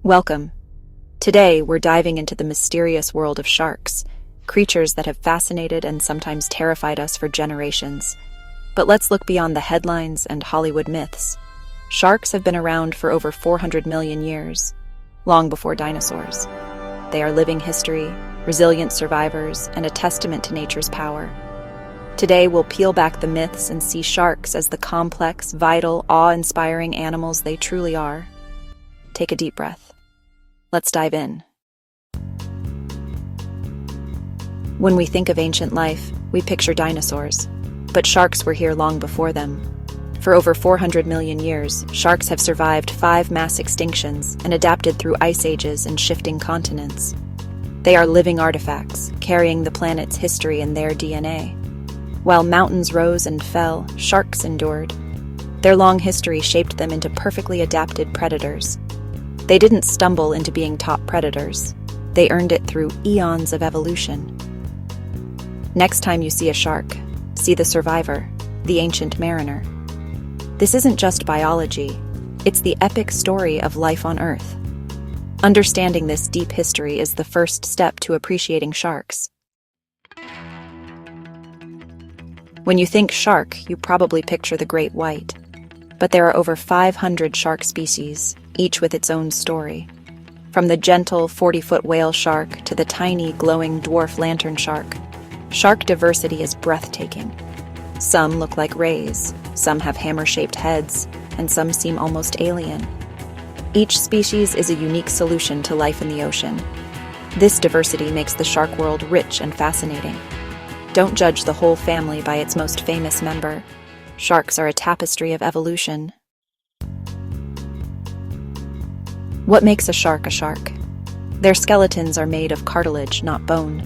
Welcome. Today, we're diving into the mysterious world of sharks, creatures that have fascinated and sometimes terrified us for generations. But let's look beyond the headlines and Hollywood myths. Sharks have been around for over 400 million years, long before dinosaurs. They are living history, resilient survivors, and a testament to nature's power. Today, we'll peel back the myths and see sharks as the complex, vital, awe-inspiring animals they truly are. Take a deep breath. Let's dive in. When we think of ancient life, we picture dinosaurs, but sharks were here long before them. For over 400 million years, sharks have survived 5 mass extinctions and adapted through ice ages and shifting continents. They are living artifacts, carrying the planet's history in their DNA. While mountains rose and fell, sharks endured. Their long history shaped them into perfectly adapted predators. They didn't stumble into being top predators. They earned it through eons of evolution. Next time you see a shark, see the survivor, the ancient mariner. This isn't just biology, it's the epic story of life on Earth. Understanding this deep history is the first step to appreciating sharks. When you think shark, you probably picture the great white. But there are over 500 shark species, each with its own story. From the gentle 40-foot whale shark to the tiny, glowing dwarf lantern shark, shark diversity is breathtaking. Some look like rays, some have hammer-shaped heads, and some seem almost alien. Each species is a unique solution to life in the ocean. This diversity makes the shark world rich and fascinating. Don't judge the whole family by its most famous member. Sharks are a tapestry of evolution. What makes a shark a shark? Their skeletons are made of cartilage, not bone.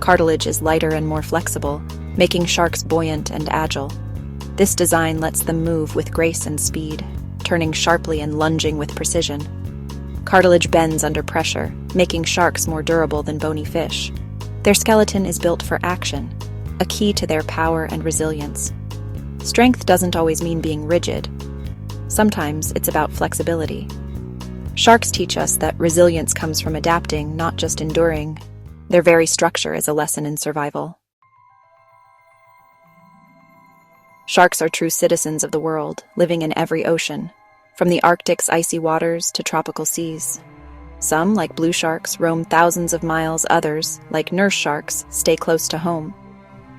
Cartilage is lighter and more flexible, making sharks buoyant and agile. This design lets them move with grace and speed, turning sharply and lunging with precision. Cartilage bends under pressure, making sharks more durable than bony fish. Their skeleton is built for action, a key to their power and resilience. Strength doesn't always mean being rigid. Sometimes it's about flexibility. Sharks teach us that resilience comes from adapting, not just enduring. Their very structure is a lesson in survival. Sharks are true citizens of the world, living in every ocean, from the Arctic's icy waters to tropical seas. Some, like blue sharks, roam thousands of miles. Others, like nurse sharks, stay close to home.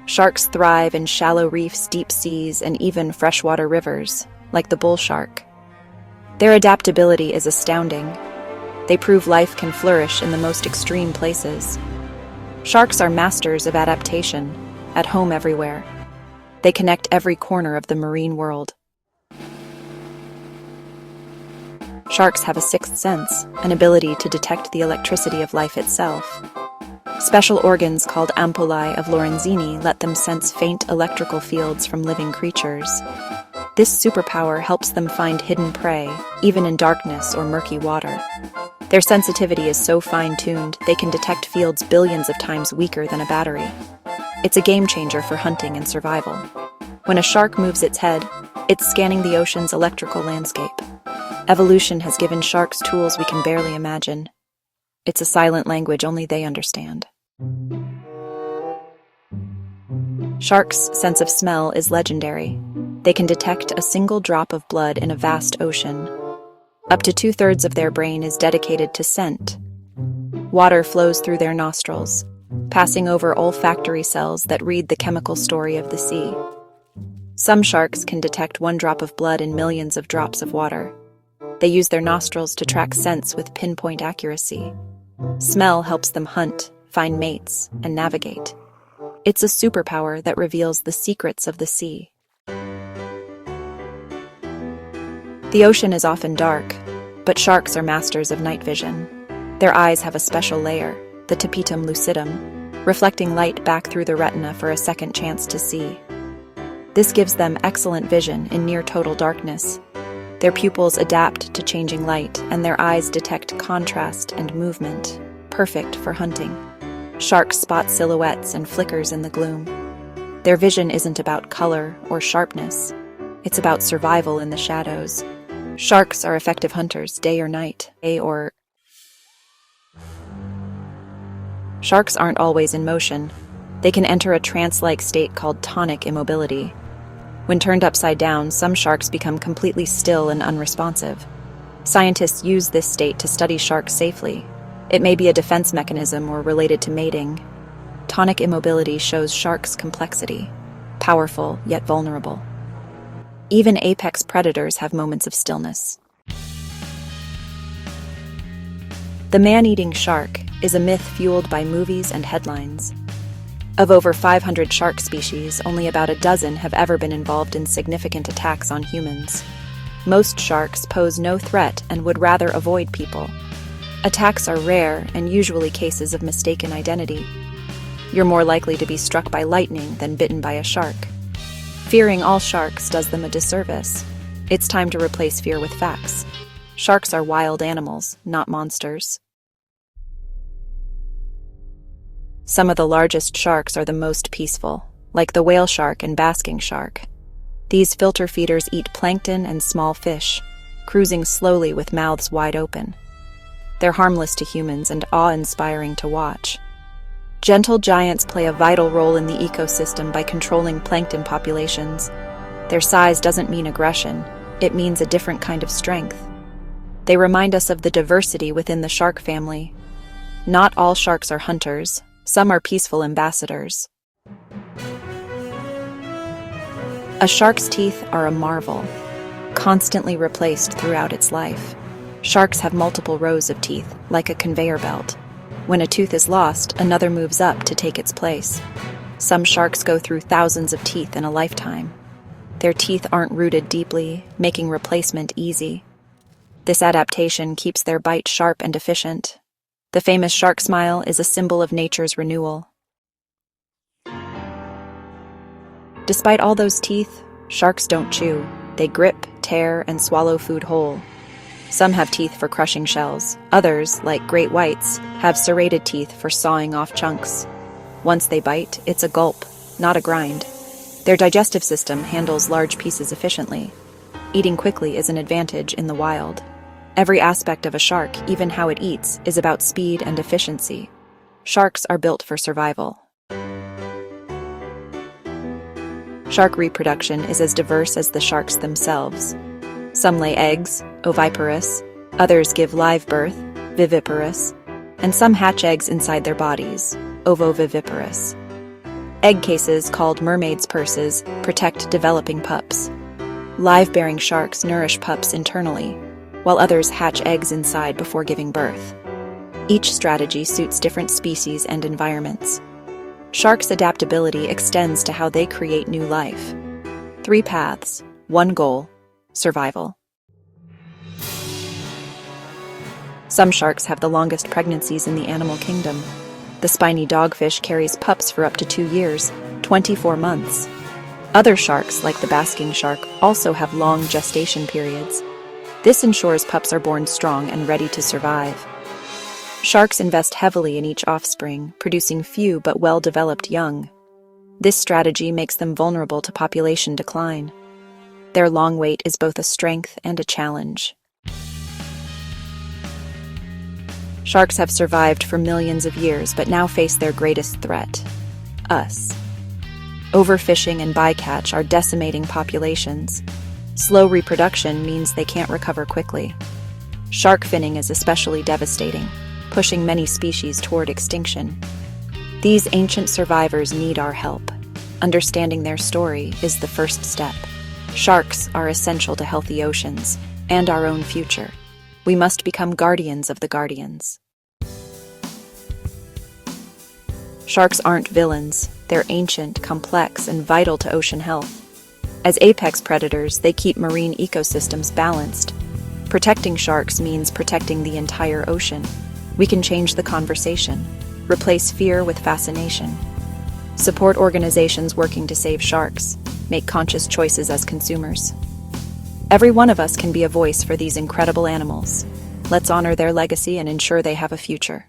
Sharks thrive in shallow reefs, deep seas, and even freshwater rivers, like the bull shark. Their adaptability is astounding. They prove life can flourish in the most extreme places. Sharks are masters of adaptation, at home everywhere. They connect every corner of the marine world. Sharks have a sixth sense, an ability to detect the electricity of life itself. Special organs called ampullae of Lorenzini let them sense faint electrical fields from living creatures. This superpower helps them find hidden prey, even in darkness or murky water. Their sensitivity is so fine-tuned, they can detect fields billions of times weaker than a battery. It's a game-changer for hunting and survival. When a shark moves its head, it's scanning the ocean's electrical landscape. Evolution has given sharks tools we can barely imagine. It's a silent language only they understand. Sharks' sense of smell is legendary. They can detect a single drop of blood in a vast ocean. Up to 2/3 of their brain is dedicated to scent. Water flows through their nostrils, passing over olfactory cells that read the chemical story of the sea. Some sharks can detect 1 drop of blood in millions of drops of water. They use their nostrils to track scents with pinpoint accuracy. Smell helps them hunt, find mates, and navigate. It's a superpower that reveals the secrets of the sea. The ocean is often dark, but sharks are masters of night vision. Their eyes have a special layer, the tapetum lucidum, reflecting light back through the retina for a second chance to see. This gives them excellent vision in near total darkness. Their pupils adapt to changing light, and their eyes detect contrast and movement, perfect for hunting. Sharks spot silhouettes and flickers in the gloom. Their vision isn't about color or sharpness. It's about survival in the shadows. Sharks are effective hunters, day or night. Sharks aren't always in motion. They can enter a trance-like state called tonic immobility. When turned upside down, some sharks become completely still and unresponsive. Scientists use this state to study sharks safely. It may be a defense mechanism or related to mating. Tonic immobility shows sharks' complexity, powerful yet vulnerable. Even apex predators have moments of stillness. The man-eating shark is a myth fueled by movies and headlines. Of over 500 shark species, only about a dozen have ever been involved in significant attacks on humans. Most sharks pose no threat and would rather avoid people. Attacks are rare and usually cases of mistaken identity. You're more likely to be struck by lightning than bitten by a shark. Fearing all sharks does them a disservice. It's time to replace fear with facts. Sharks are wild animals, not monsters. Some of the largest sharks are the most peaceful, like the whale shark and basking shark. These filter feeders eat plankton and small fish, cruising slowly with mouths wide open. They're harmless to humans and awe-inspiring to watch. Gentle giants play a vital role in the ecosystem by controlling plankton populations. Their size doesn't mean aggression, it means a different kind of strength. They remind us of the diversity within the shark family. Not all sharks are hunters, some are peaceful ambassadors. A shark's teeth are a marvel, constantly replaced throughout its life. Sharks have multiple rows of teeth, like a conveyor belt. When a tooth is lost, another moves up to take its place. Some sharks go through thousands of teeth in a lifetime. Their teeth aren't rooted deeply, making replacement easy. This adaptation keeps their bite sharp and efficient. The famous shark smile is a symbol of nature's renewal. Despite all those teeth, sharks don't chew. They grip, tear, and swallow food whole. Some have teeth for crushing shells. Others, like great whites, have serrated teeth for sawing off chunks. Once they bite, it's a gulp, not a grind. Their digestive system handles large pieces efficiently. Eating quickly is an advantage in the wild. Every aspect of a shark, even how it eats, is about speed and efficiency. Sharks are built for survival. Shark reproduction is as diverse as the sharks themselves. Some lay eggs, oviparous, others give live birth, viviparous, and some hatch eggs inside their bodies, ovoviviparous. Egg cases, called mermaids' purses, protect developing pups. Live-bearing sharks nourish pups internally, while others hatch eggs inside before giving birth. Each strategy suits different species and environments. Sharks' adaptability extends to how they create new life. 3 paths, 1 goal: survival. Some sharks have the longest pregnancies in the animal kingdom. The spiny dogfish carries pups for up to 2 years, 24 months. Other sharks, like the basking shark, also have long gestation periods. This ensures pups are born strong and ready to survive. Sharks invest heavily in each offspring, producing few but well-developed young. This strategy makes them vulnerable to population decline. Their long wait is both a strength and a challenge. Sharks have survived for millions of years, but now face their greatest threat: us. Overfishing and bycatch are decimating populations. Slow reproduction means they can't recover quickly. Shark finning is especially devastating, pushing many species toward extinction. These ancient survivors need our help. Understanding their story is the first step. Sharks are essential to healthy oceans and our own future. We must become guardians of the guardians. Sharks aren't villains. They're ancient, complex, and vital to ocean health. As apex predators, they keep marine ecosystems balanced. Protecting sharks means protecting the entire ocean. We can change the conversation, replace fear with fascination. Support organizations working to save sharks, make conscious choices as consumers. Every one of us can be a voice for these incredible animals. Let's honor their legacy and ensure they have a future.